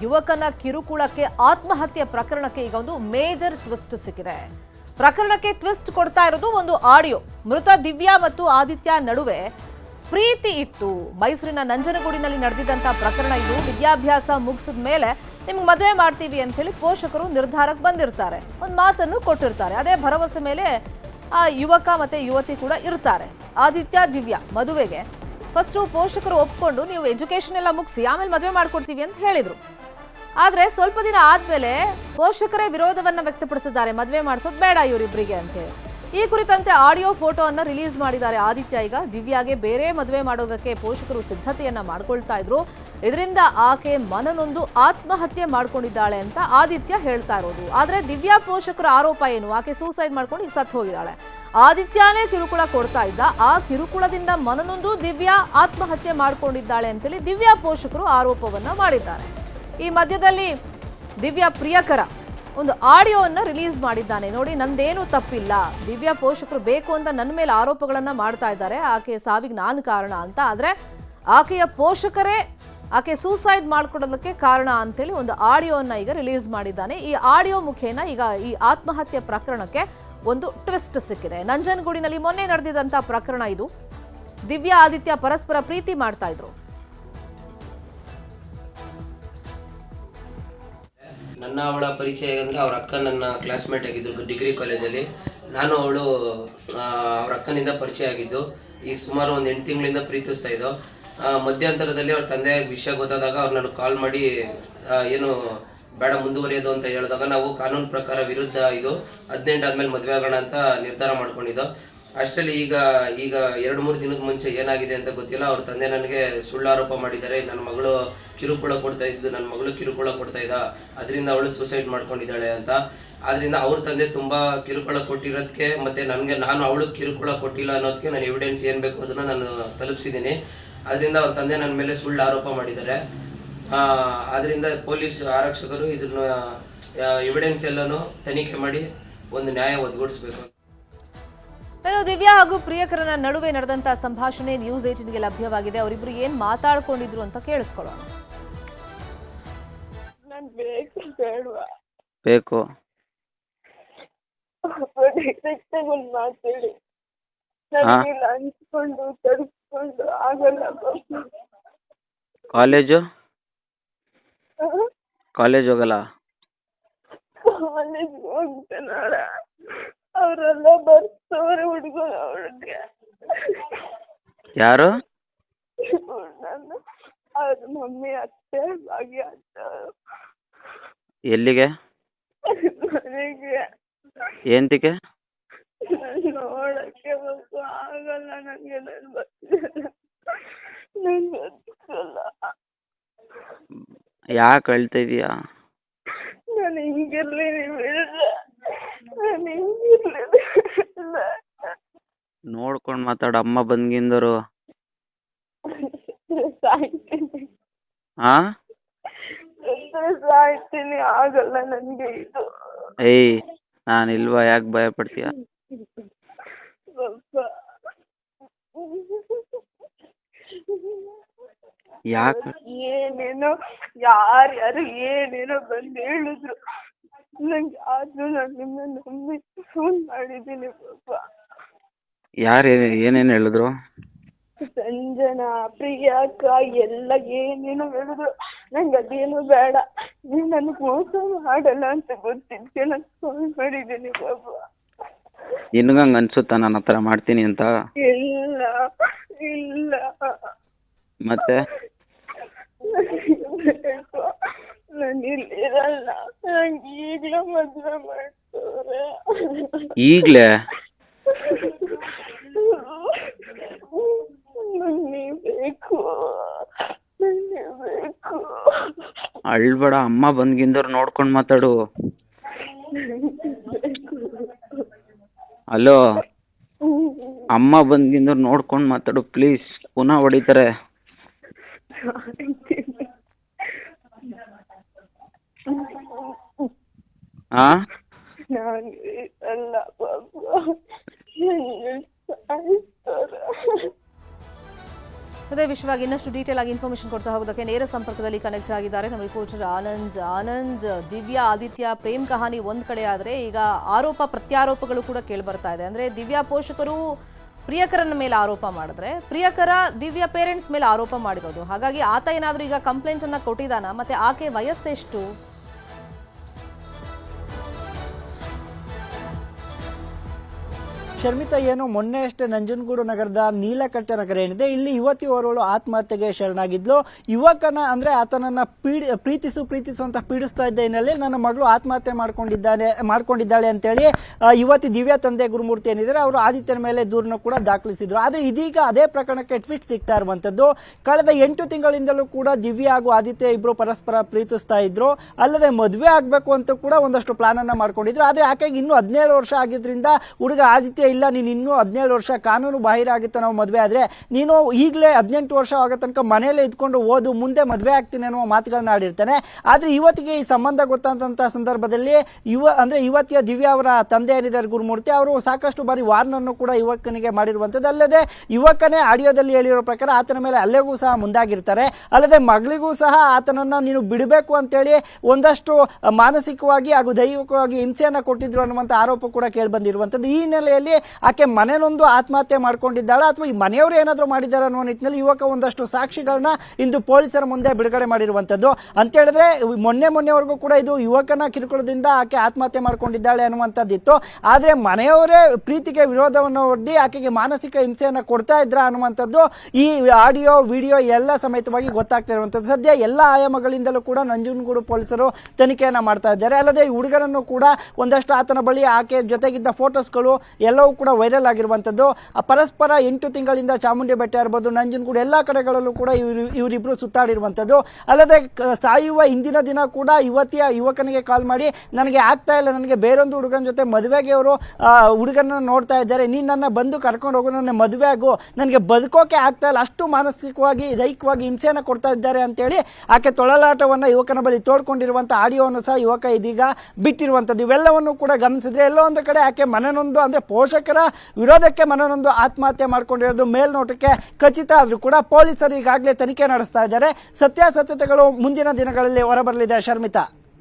ಯುವಕನ ಕಿರುಕುಳಕ್ಕೆ ಆತ್ಮಹತ್ಯೆ ಪ್ರಕರಣಕ್ಕೆ ಈಗ ಒಂದು ಮೇಜರ್ ಟ್ವಿಸ್ಟ್ ಸಿಕ್ಕಿದೆ. ಪ್ರಕರಣಕ್ಕೆ ಟ್ವಿಸ್ಟ್ ಕೊಡ್ತಾ ಇರೋದು ಒಂದು ಆಡಿಯೋ. ಮೃತ ದಿವ್ಯಾ ಮತ್ತು ಆದಿತ್ಯ ನಡುವೆ ಪ್ರೀತಿ ಇತ್ತು. ಮೈಸೂರಿನ ನಂಜನಗೂಡಿನಲ್ಲಿ ನಡೆದಿದ್ದಂತ ಪ್ರಕರಣ ಇದು. ವಿದ್ಯಾಭ್ಯಾಸ ಮುಗಿಸಿದ ಮೇಲೆ ನಿಮ್ಗೆ ಮದುವೆ ಮಾಡ್ತೀವಿ ಅಂತ ಹೇಳಿ ಪೋಷಕರು ನಿರ್ಧಾರಕ್ಕೆ ಬಂದಿರ್ತಾರೆ, ಒಂದು ಮಾತನ್ನು ಕೊಟ್ಟಿರ್ತಾರೆ. ಅದೇ ಭರವಸೆ ಮೇಲೆ ಆ ಯುವಕ ಮತ್ತೆ ಯುವತಿ ಕೂಡ ಇರ್ತಾರೆ. ಆದಿತ್ಯ ದಿವ್ಯಾ ಮದುವೆಗೆ ಫಸ್ಟು ಪೋಷಕರು ಒಪ್ಕೊಂಡು ನೀವು ಎಜುಕೇಶನ್ ಎಲ್ಲ ಮುಗಿಸಿ ಆಮೇಲೆ ಮದುವೆ ಮಾಡ್ಕೊಡ್ತೀವಿ ಅಂತ ಹೇಳಿದ್ರು. ಆದರೆ ಸ್ವಲ್ಪ ದಿನ ಆದಮೇಲೆ ಪೋಷಕರೇ ವಿರೋಧವನ್ನು ವ್ಯಕ್ತಪಡಿಸಿದ್ದಾರೆ, ಮದುವೆ ಮಾಡಿಸೋದು ಬೇಡ ಇವರಿಬ್ಬರಿಗೆ ಅಂತೇಳಿ. ಈ ಕುರಿತಂತೆ ಆಡಿಯೋ ಫೋಟೋವನ್ನು ರಿಲೀಸ್ ಮಾಡಿದ್ದಾರೆ ಆದಿತ್ಯ. ಈಗ ದಿವ್ಯಾಗೆ ಬೇರೆ ಮದುವೆ ಮಾಡೋದಕ್ಕೆ ಪೋಷಕರು ಸಿದ್ಧತೆಯನ್ನ ಮಾಡ್ಕೊಳ್ತಾ ಇದ್ರು. ಇದರಿಂದ ಆಕೆ ಮನನೊಂದು ಆತ್ಮಹತ್ಯೆ ಮಾಡ್ಕೊಂಡಿದ್ದಾಳೆ ಅಂತ ಆದಿತ್ಯ ಹೇಳ್ತಾ ಇರೋದು. ಆದರೆ ದಿವ್ಯಾ ಪೋಷಕರ ಆರೋಪ ಏನು? ಆಕೆ ಸೂಸೈಡ್ ಮಾಡ್ಕೊಂಡು ಈಗ ಸತ್ತು ಹೋಗಿದ್ದಾಳೆ. ಆದಿತ್ಯನೇ ಕಿರುಕುಳ ಕೊಡ್ತಾ ಇದ್ದ. ಆ ಕಿರುಕುಳದಿಂದ ಮನನೊಂದು ದಿವ್ಯಾ ಆತ್ಮಹತ್ಯೆ ಮಾಡ್ಕೊಂಡಿದ್ದಾಳೆ ಅಂತೇಳಿ ದಿವ್ಯಾ ಪೋಷಕರು ಆರೋಪವನ್ನ ಮಾಡಿದ್ದಾರೆ. ಈ ಮಧ್ಯದಲ್ಲಿ ದಿವ್ಯಾ ಪ್ರಿಯಕರ ಒಂದು ಆಡಿಯೋವನ್ನು ರಿಲೀಸ್ ಮಾಡಿದ್ದಾನೆ. ನೋಡಿ, ನಂದೇನು ತಪ್ಪಿಲ್ಲ, ದಿವ್ಯಾ ಪೋಷಕರು ಬೇಕು ಅಂತ ನನ್ನ ಮೇಲೆ ಆರೋಪಗಳನ್ನ ಮಾಡ್ತಾ ಇದ್ದಾರೆ, ಆಕೆಯ ಸಾವಿಗೆ ನಾನು ಕಾರಣ ಅಂತ. ಆದರೆ ಆಕೆಯ ಪೋಷಕರೇ ಆಕೆ ಸೂಸೈಡ್ ಮಾಡ್ಕೊಡೋದಕ್ಕೆ ಕಾರಣ ಅಂತೇಳಿ ಒಂದು ಆಡಿಯೋವನ್ನು ಈಗ ರಿಲೀಸ್ ಮಾಡಿದ್ದಾನೆ. ಈ ಆಡಿಯೋ ಮುಖೇನ ಈಗ ಈ ಆತ್ಮಹತ್ಯೆ ಪ್ರಕರಣಕ್ಕೆ ಒಂದು ಟ್ವಿಸ್ಟ್ ಸಿಕ್ಕಿದೆ. ನಂಜನಗೂಡಿನಲ್ಲಿ ಮೊನ್ನೆ ನಡೆದಿದ್ದಂಥ ಪ್ರಕರಣ ಇದು. ದಿವ್ಯಾ ಆದಿತ್ಯ ಪರಸ್ಪರ ಪ್ರೀತಿ ಮಾಡ್ತಾ ಇದ್ರು. ನನ್ನ ಅವಳ ಪರಿಚಯ ಅಂದರೆ ಅವ್ರ ಅಕ್ಕ ನನ್ನ ಕ್ಲಾಸ್ಮೇಟ್ ಆಗಿದ್ರು ಡಿಗ್ರಿ ಕಾಲೇಜಲ್ಲಿ. ನಾನು ಅವಳು ಅವ್ರ ಅಕ್ಕನಿಂದ ಪರಿಚಯ ಆಗಿದ್ದು. ಈಗ ಸುಮಾರು ಒಂದು 8 ತಿಂಗಳಿಂದ ಪ್ರೀತಿಸ್ತಾ ಇದ್ದೋ. ಮಧ್ಯಂತರದಲ್ಲಿ ಅವ್ರ ತಂದೆ ವಿಷಯ ಗೊತ್ತಾದಾಗ ಅವ್ರು ನನಗೆ ಕಾಲ್ ಮಾಡಿ ಏನು ಬೇಡ ಮುಂದುವರಿಯೋದು ಅಂತ ಹೇಳಿದಾಗ ನಾವು ಕಾನೂನು ಪ್ರಕಾರ ವಿರುದ್ಧ ಇದು 18 ಆದಮೇಲೆ ಮದುವೆ ಆಗೋಣ ಅಂತ ನಿರ್ಧಾರ ಮಾಡ್ಕೊಂಡಿದ್ದೋ. ಅಷ್ಟರಲ್ಲಿ ಈಗ 2-3 ದಿನದ ಮುಂಚೆ ಏನಾಗಿದೆ ಅಂತ ಗೊತ್ತಿಲ್ಲ. ಅವ್ರ ತಂದೆ ನನಗೆ ಸುಳ್ಳು ಆರೋಪ ಮಾಡಿದ್ದಾರೆ. ನನ್ನ ಮಗಳು ಕಿರುಕುಳ ಕೊಡ್ತಾ ಇದ್ದ, ಅದರಿಂದ ಅವಳು ಸೂಸೈಡ್ ಮಾಡ್ಕೊಂಡಿದ್ದಾಳೆ ಅಂತ. ಆದ್ರಿಂದ ಅವ್ರ ತಂದೆ ತುಂಬ ಕಿರುಕುಳ ಕೊಟ್ಟಿರೋದಕ್ಕೆ ಮತ್ತು ನಾನು ಅವಳು ಕಿರುಕುಳ ಕೊಟ್ಟಿಲ್ಲ ಅನ್ನೋದಕ್ಕೆ ನಾನು ಎವಿಡೆನ್ಸ್ ಏನು ಬೇಕು ಅದನ್ನು ನಾನು ತಲುಪಿಸಿದ್ದೀನಿ. ಅದರಿಂದ ಅವ್ರ ತಂದೆ ನನ್ನ ಮೇಲೆ ಸುಳ್ಳು ಆರೋಪ ಮಾಡಿದ್ದಾರೆ. ಅದರಿಂದ ಪೊಲೀಸ್ ಆರಕ್ಷಕರು ಇದನ್ನ ಎವಿಡೆನ್ಸ್ ಎಲ್ಲನೂ ತನಿಖೆ ಮಾಡಿ ಒಂದು ನ್ಯಾಯ ಒದಗಿಸಬೇಕು. ದಿವ್ಯಾ ಹಾಗೂ ಪ್ರಿಯಕರನ ನಡುವೆ ನಡೆದಂತ ಸಂಭಾಷಣೆ ನ್ಯೂಸ್ 18ಗೆ ಲಭ್ಯವಾಗಿದೆ. ಅವರಿಬ್ರು ಏನ್ ಮಾತಾಡ್ಕೊಂಡಿದ್ರು ಅಂತ ಕೇಳಿಸ್ಕೊಳ್ಳೋಣ. ಬೇಕು ಕಾಲೇಜ್ ಹೋಗಲ್ಲ. ಕಾಲೇಜ್ ಹೋಗ್ತಾನ ಅವರೆಲ್ಲ ಬರ್ತಾರೆ ಹುಡುಗರು. ಅವಳಿಗೆ ಯಾರು? ಅವ್ರ ಮಮ್ಮಿ ಅತ್ತೆ ಭಾಗ್ಯ ಅತ್ತ. ಎಲ್ಲಿಗೆ? ನನಗೆ ಎಂತಕ್ಕೆ? ನೋಡಕ್ಕೆ ಆಗಲ್ಲ ನನಗೆ. ನಾನು ಬರ್ತಿಲ್ಲ, ನಂಗೆ ಗೊತ್ತಿಲ್ಲ. ಯಾಕೆ ಅಳ್ತಾ ಇದೀಯಾ? ನಾನು ಹಿಂಗಿರ್ಲಿ, ನೀವು ನಾನು ಹಿಂಗಿರ್ಲಿಲ್ಲ. ನೋಡ್ಕೊಂಡು ಮಾತಾಡು. ಅಮ್ಮ ಬಂದ್ಗಿಂದರು ಸಾಯ್ತೀನಿ, ಸಾಯ್ತೀನಿ. ಆಗಲ್ಲ ನನಗೆ ಇದು. ಏಯ್, ನಾನಿಲ್ವಾ? ಯಾಕೆ ಭಯ ಪಡ್ತೀಯ? ಯಾಕೆ? ಏನೇನೋ ಯಾರ್ಯಾರು ಏನೇನೋ ಬಂದು ಹೇಳಿದ್ರು ನಂಗೆ. ಆದ್ರೂ ನಾನು ನಿಮ್ಮನ್ನ ನಂಬಿ ಫೋನ್ ಮಾಡಿದ್ದೀನಿ ಪಾಪ. ಯಾರು ಏನೇನು ಹೇಳಿದ್ರು? ಸಂಜನಾ, ಪ್ರಿಯಾಕ ಎಲ್ಲ ಏನೇನೋ ಹೇಳಿದ್ರು. ನಂಗೆ ಅದೇನು ಬೇಡ, ನೀವು ನನಗೆ ಮೋಸ ಮಾಡಲ್ಲ ಅಂತ ಗೊತ್ತಿದ್ದೆ ನಾನು ಫೋನ್ ಮಾಡಿದ್ದೀನಿ ಪಾಪ. ನಿನ್ಗಂಗೆ ಅನ್ಸುತ್ತಾ ನಾನು ಆ ಥರ ಮಾಡ್ತೀನಿ ಅಂತ? ಇಲ್ಲ ಇಲ್ಲ. ಮತ್ತೆ ನಾನು ಇಲ್ಲಿರಲ್ಲ, ನಂಗೆ ಈಗಲೇ ಮದುವೆ ಮಾಡ್ತವ್ರೆ. ಈಗಲೇ? ನನಗೆ ಬೇಕು, ನನಗೆ ಬೇಕು. ಅಳ್ಬೇಡ. ಅಮ್ಮ ಬಂದ್ಗಿಂದವ್ರು ನೋಡ್ಕೊಂಡು ಮಾತಾಡು. ಹಲೋ, ಅಮ್ಮ ಬಂದ್ಗಿಂದವ್ರು ನೋಡ್ಕೊಂಡು ಮಾತಾಡು ಪ್ಲೀಸ್. ಪುನಃ ಹೊಡಿತಾರೆ. ನಾನು ಅಲ್ಲ ಪಾಪ. ಅದೇ ವಿಷಯವಾಗಿ ಇನ್ನಷ್ಟು ಡೀಟೇಲ್ ಆಗಿ ಇನ್ಫಾರ್ಮೇಶನ್ ಕೊಡ್ತಾ ಹೋಗೋದಕ್ಕೆ ನೇರ ಸಂಪರ್ಕದಲ್ಲಿ ಕನೆಕ್ಟ್ ಆಗಿದ್ದಾರೆ ನಮ್ಮ ರಿಪೋರ್ಟರ್ ಆನಂದ್. ದಿವ್ಯಾ ಆದಿತ್ಯ ಪ್ರೇಮ್ ಕಹಾನಿ ಒಂದ್ ಕಡೆ ಆದ್ರೆ ಈಗ ಆರೋಪ ಪ್ರತ್ಯಾರೋಪಗಳು ಕೂಡ ಕೇಳಿ ಬರ್ತಾ ಇದೆ. ಅಂದ್ರೆ ದಿವ್ಯಾ ಪೋಷಕರು ಪ್ರಿಯಕರನ ಮೇಲೆ ಆರೋಪ ಮಾಡಿದ್ರೆ ಪ್ರಿಯಕರ ದಿವ್ಯಾ ಪೇರೆಂಟ್ಸ್ ಮೇಲೆ ಆರೋಪ ಮಾಡಿರೋದು. ಹಾಗಾಗಿ ಆತ ಏನಾದ್ರೂ ಈಗ ಕಂಪ್ಲೇಂಟ್ ಅನ್ನ ಕೊಟ್ಟಿದ್ದಾನ, ಮತ್ತೆ ಆಕೆ ವಯಸ್ಸೆಷ್ಟು? ಶರ್ಮಿತಾ, ಏನು ಮೊನ್ನೆ ಅಷ್ಟೇ ನಂಜನಗೂಡು ನಗರದ ನೀಲಕಂಠ ನಗರ ಏನಿದೆ, ಇಲ್ಲಿ ಯುವತಿಯವರಳು ಆತ್ಮಹತ್ಯೆಗೆ ಶರಣಾಗಿದ್ಲು. ಯುವಕನ ಅಂದ್ರೆ ಆತನನ್ನ ಪ್ರೀತಿಸುವಂತ ಪೀಡಿಸ್ತಾ ಇದ್ದ ಹಿನ್ನೆಲೆ ನನ್ನ ಮಗಳು ಆತ್ಮಹತ್ಯೆ ಮಾಡ್ಕೊಂಡಿದ್ದಾಳೆ ಅಂತೇಳಿ ಯುವತಿ ದಿವ್ಯಾ ತಂದೆ ಗುರುಮೂರ್ತಿ ಏನಿದ್ದಾರೆ ಅವರು ಆದಿತ್ಯನ ಮೇಲೆ ದೂರನ್ನು ಕೂಡ ದಾಖಲಿಸಿದ್ರು. ಆದ್ರೆ ಇದೀಗ ಅದೇ ಪ್ರಕರಣಕ್ಕೆ ಟ್ವಿಸ್ಟ್ ಸಿಗ್ತಾ ಇರುವಂತದ್ದು. ಕಳೆದ 8 ತಿಂಗಳಿಂದಲೂ ಕೂಡ ದಿವ್ಯಾ ಹಾಗೂ ಆದಿತ್ಯ ಇಬ್ರು ಪರಸ್ಪರ ಪ್ರೀತಿಸ್ತಾ ಇದ್ರು. ಅಲ್ಲದೆ ಮದುವೆ ಆಗ್ಬೇಕು ಅಂತ ಕೂಡ ಒಂದಷ್ಟು ಪ್ಲಾನ್ ಅನ್ನ ಮಾಡ್ಕೊಂಡಿದ್ರು. ಆದ್ರೆ ಆಕೆಗೆ ಇನ್ನೂ 17 ವರ್ಷ ಆಗಿದ್ರಿಂದ ಹುಡುಗ ಆದಿತ್ಯ ಇಲ್ಲ, ನೀನು ಇನ್ನೂ 17 ವರ್ಷ ಕಾನೂನು ಬಾಹಿರ ಆಗಿತ್ತು, ನಾವು ಮದುವೆ ಆದ್ರೆ ನೀನು ಈಗಲೇ 18 ವರ್ಷ ಆಗೋ ತನಕ ಮನೆಯಲ್ಲೇ ಇದ್ಕೊಂಡು ಓದು, ಮುಂದೆ ಮದುವೆ ಆಗ್ತೀನಿ ಅನ್ನುವ ಮಾತುಗಳನ್ನ ಆಡಿರ್ತಾನೆ. ಆದ್ರೆ ಇವತ್ತಿಗೆ ಈ ಸಂಬಂಧ ಗೊತ್ತಾದಂತಹ ಸಂದರ್ಭದಲ್ಲಿ ಯುವತಿಯ ದಿವ್ಯಾ ಅವರ ತಂದೆ ಏನಿದ್ದಾರೆ ಗುರುಮೂರ್ತಿ, ಅವರು ಸಾಕಷ್ಟು ಬಾರಿ ವಾರ್ನನ್ನು ಕೂಡ ಯುವಕನಿಗೆ ಮಾಡಿರುವಂತದ್ದು. ಅಲ್ಲದೆ ಯುವಕನೇ ಆಡಿಯೋದಲ್ಲಿ ಹೇಳಿರೋ ಪ್ರಕಾರ ಆತನ ಮೇಲೆ ಹಲ್ಲೆಗೂ ಸಹ ಮುಂದಾಗಿರ್ತಾರೆ. ಅಲ್ಲದೆ ಮಗಳಿಗೂ ಸಹ ಆತನನ್ನ ನೀನು ಬಿಡಬೇಕು ಅಂತೇಳಿ ಒಂದಷ್ಟು ಮಾನಸಿಕವಾಗಿ ಹಾಗೂ ದೈಹಿಕವಾಗಿ ಹಿಂಸೆಯನ್ನ ಕೊಟ್ಟಿದ್ರು ಅನ್ನುವಂತ ಆರೋಪ ಕೂಡ ಕೇಳಿ ಬಂದಿರುವಂತದ್ದು. ಈ ಹಿನ್ನೆಲೆಯಲ್ಲಿ ಆಕೆ ಮನೆಯೊಂದು ಆತ್ಮಹತ್ಯೆ ಮಾಡ್ಕೊಂಡಿದ್ದಾಳೆ ಅಥವಾ ಈ ಮನೆಯವರು ಏನಾದರೂ ಮಾಡಿದ್ದಾರೆ ಅನ್ನೋ ನಿಟ್ಟಿನಲ್ಲಿ ಯುವಕ ಒಂದಷ್ಟು ಸಾಕ್ಷಿಗಳನ್ನ ಇಂದು ಪೊಲೀಸರ ಮುಂದೆ ಬಿಡುಗಡೆ ಮಾಡಿರುವಂತದ್ದು. ಅಂತ ಹೇಳಿದ್ರೆ ಮೊನ್ನೆವರೆಗೂ ಕೂಡ ಇದು ಯುವಕನ ಕಿರುಕುಳದಿಂದ ಆಕೆ ಆತ್ಮಹತ್ಯೆ ಮಾಡ್ಕೊಂಡಿದ್ದಾಳೆ ಅನ್ನುವಂಥದ್ದಿತ್ತು. ಆದ್ರೆ ಮನೆಯವರೇ ಪ್ರೀತಿಗೆ ವಿರೋಧವನ್ನು ಒಡ್ಡಿ ಆಕೆಗೆ ಮಾನಸಿಕ ಹಿಂಸೆಯನ್ನ ಕೊಡ್ತಾ ಇದ್ರ ಅನ್ನುವಂಥದ್ದು ಈ ಆಡಿಯೋ ವಿಡಿಯೋ ಎಲ್ಲ ಸಮೇತವಾಗಿ ಗೊತ್ತಾಗ್ತಾ ಇರುವಂತದ್ದು. ಸದ್ಯ ಎಲ್ಲ ಆಯಾಮಗಳಿಂದಲೂ ಕೂಡ ನಂಜನಗೂಡು ಪೊಲೀಸರು ತನಿಖೆಯನ್ನ ಮಾಡ್ತಾ ಇದ್ದಾರೆ. ಅಲ್ಲದೆ ಈ ಹುಡುಗನನ್ನು ಕೂಡ ಒಂದಷ್ಟು ಆತನ ಬಳಿ ಆಕೆ ಜೊತೆಗಿದ್ದ ಫೋಟೋಸ್ಗಳು ಎಲ್ಲವೂ ಕೂಡ ವೈರಲ್ ಆಗಿರುವಂತದ್ದು. ಪರಸ್ಪರ 8 ತಿಂಗಳಿಂದ ಚಾಮುಂಡಿ ಬೆಟ್ಟ ಇರಬಹುದು, ನಂಜನಗೂಡು ಎಲ್ಲಾ ಕಡೆಗಳಲ್ಲೂ ಕೂಡ ಇವರಿಬ್ರು ಸುತ್ತಾಡಿರುವಂತದ್ದು. ಅಲ್ಲದೆ ಸಾಯುವ ಹಿಂದಿನ ದಿನ ಕೂಡ ಯುವಕನಿಗೆ ಕಾಲ್ ಮಾಡಿ ನನಗೆ ಆಗ್ತಾ ಇಲ್ಲ, ನನಗೆ ಬೇರೊಂದು ಹುಡುಗನ ಜೊತೆ ಮದುವೆಗೆ ಅವರು ಹುಡುಗನ ನೋಡ್ತಾ ಇದ್ದಾರೆ, ನೀನು ನನ್ನ ಬಂದು ಕರ್ಕೊಂಡು ಹೋಗು, ನನ್ನ ಮದುವೆ ಆಗು, ನನಗೆ ಬದುಕೋಕೆ ಆಗ್ತಾ ಇಲ್ಲ, ಅಷ್ಟು ಮಾನಸಿಕವಾಗಿ ದೈಹಿಕವಾಗಿ ಹಿಂಸೆಯನ್ನು ಕೊಡ್ತಾ ಇದ್ದಾರೆ ಅಂತೇಳಿ ಆಕೆ ತೊಳಲಾಟವನ್ನ ಯುವಕನ ಬಳಿ ತೋಡ್ಕೊಂಡಿರುವಂತಹ ಆಡಿಯೋವನ್ನು ಸಹ ಯುವಕ ಇದೀಗ ಬಿಟ್ಟಿರುವಂತದ್ದು. ಇವೆಲ್ಲವನ್ನು ಕೂಡ ಗಮನಿಸಿದ್ರೆ ಎಲ್ಲೋ ಒಂದು ಕಡೆ ಆಕೆ ಮನನೊಂದು ಅಂದ್ರೆ ಪೋಷಕರ ವಿರೋಧಕ್ಕೆ ಮನನೊಂದು ಆತ್ಮಹತ್ಯೆ ಮಾಡ್ಕೊಂಡಿರೋದು ಮೇಲ್ನೋಟಕ್ಕೆ ಖಚಿತ ಆದ್ರೂ ಕೂಡ ಪೊಲೀಸರು ಈಗಾಗಲೇ ತನಿಖೆ ನಡೆಸ್ತಾ ಇದ್ದಾರೆ. ಸತ್ಯಾಸತ್ಯತೆಗಳು ಮುಂದಿನ ದಿನಗಳಲ್ಲಿ ಹೊರಬರಲಿದೆ. ಶರ್ಮಿತಾ.